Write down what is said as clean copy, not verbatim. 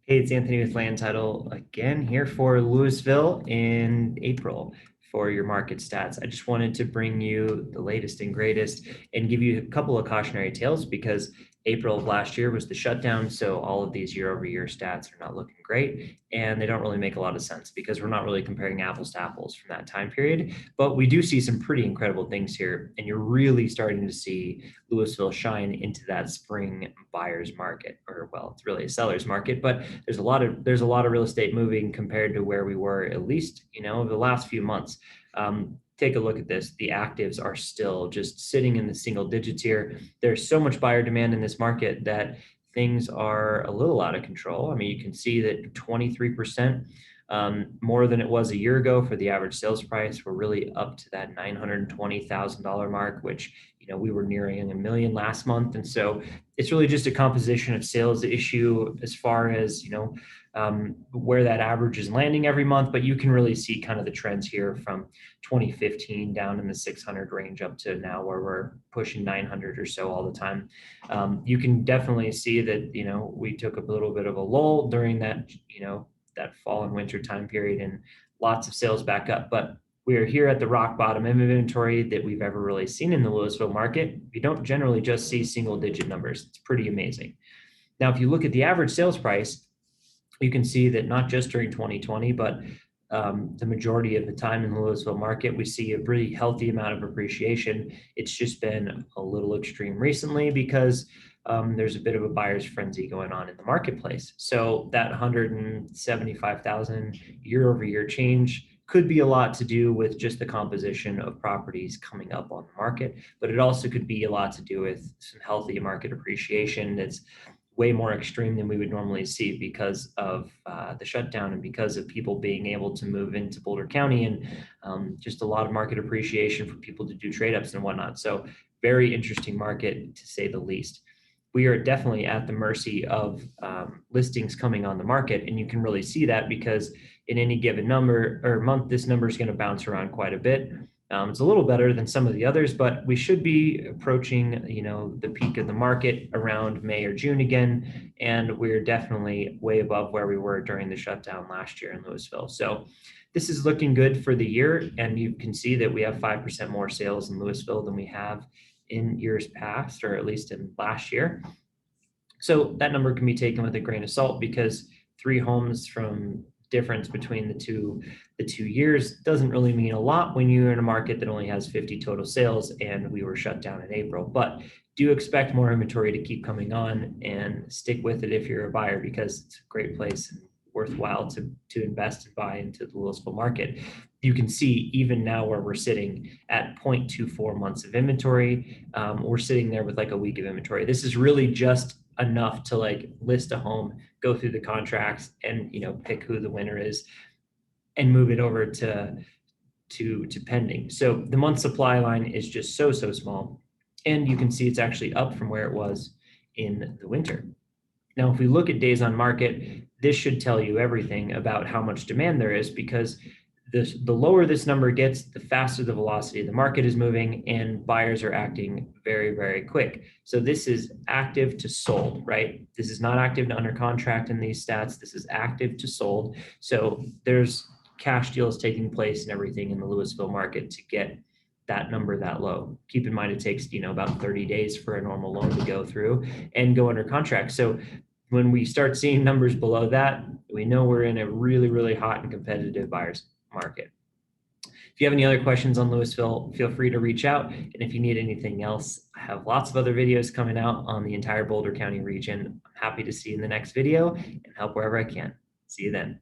Hey, it's Anthony with Land Title again here for Louisville in April for your market stats. I just wanted to bring you the latest and greatest and give you a couple of cautionary tales because April of last year was the shutdown. So all of these year over year stats are not looking great and they don't really make a lot of sense because we're not really comparing apples to apples from that time period. But we do see some pretty incredible things here. And you're really starting to see Louisville shine into that spring buyer's market, or well, it's really a seller's market, but there's a lot of real estate moving compared to where we were, at least over the last few months. Take a look at this. The actives are still just sitting in the single digits here. There's so much buyer demand in this market that things are a little out of control. I mean, you can see that 23% more than it was a year ago for the average sales price. We're really up to that $920,000 mark, which we were nearing a million last month. And so it's really just a composition of sales issue as far as where that average is landing every month. But you can really see kind of the trends here from 2015 down in the 600 range up to now where we're pushing 900 or so all the time. You can definitely see that we took a little bit of a lull during that fall and winter time period, and lots of sales back up. But we are here at the rock bottom of inventory that we've ever really seen in the Louisville market. We don't generally just see single digit numbers. It's pretty amazing. Now, if you look at the average sales price, you can see that not just during 2020, but the majority of the time in the Louisville market, we see a pretty healthy amount of appreciation. It's just been a little extreme recently because there's a bit of a buyer's frenzy going on in the marketplace. So that 175,000 year over year change could be a lot to do with just the composition of properties coming up on the market, but it also could be a lot to do with some healthy market appreciation that's way more extreme than we would normally see because of the shutdown and because of people being able to move into Boulder County, and just a lot of market appreciation for people to do trade ups and whatnot. So very interesting market to say the least. We are definitely at the mercy of listings coming on the market. And you can really see that because in any given number or month, this number is going to bounce around quite a bit. It's a little better than some of the others, but we should be approaching, the peak of the market around May or June again. And we're definitely way above where we were during the shutdown last year in Louisville. So this is looking good for the year. And you can see that we have 5% more sales in Louisville than we have in years past, or at least in last year. So that number can be taken with a grain of salt because 3 homes from difference between the two years doesn't really mean a lot when you're in a market that only has 50 total sales and we were shut down in April. But do expect more inventory to keep coming on, and stick with it if you're a buyer because it's a great place and worthwhile to invest and buy into the Louisville market. You can see even now where we're sitting at 0.24 months of inventory. We're sitting there with like a week of inventory. This is really just enough to like list a home, go through the contracts, and pick who the winner is and move it over to pending. So the month supply line is just so small, and you can see it's actually up from where it was in the winter. Now, if we look at days on market, this should tell you everything about how much demand there is, because the lower this number gets, the faster the velocity of the market is moving, and buyers are acting very, very quick. So this is active to sold, right? This is not active to under contract in these stats. This is active to sold. So there's cash deals taking place and everything in the Louisville market to get that number that low. Keep in mind, it takes, about 30 days for a normal loan to go through and go under contract. So when we start seeing numbers below that, we know we're in a really, really hot and competitive buyer's market. If you have any other questions on Louisville, feel free to reach out. And if you need anything else, I have lots of other videos coming out on the entire Boulder County region. I'm happy to see you in the next video and help wherever I can. See you then.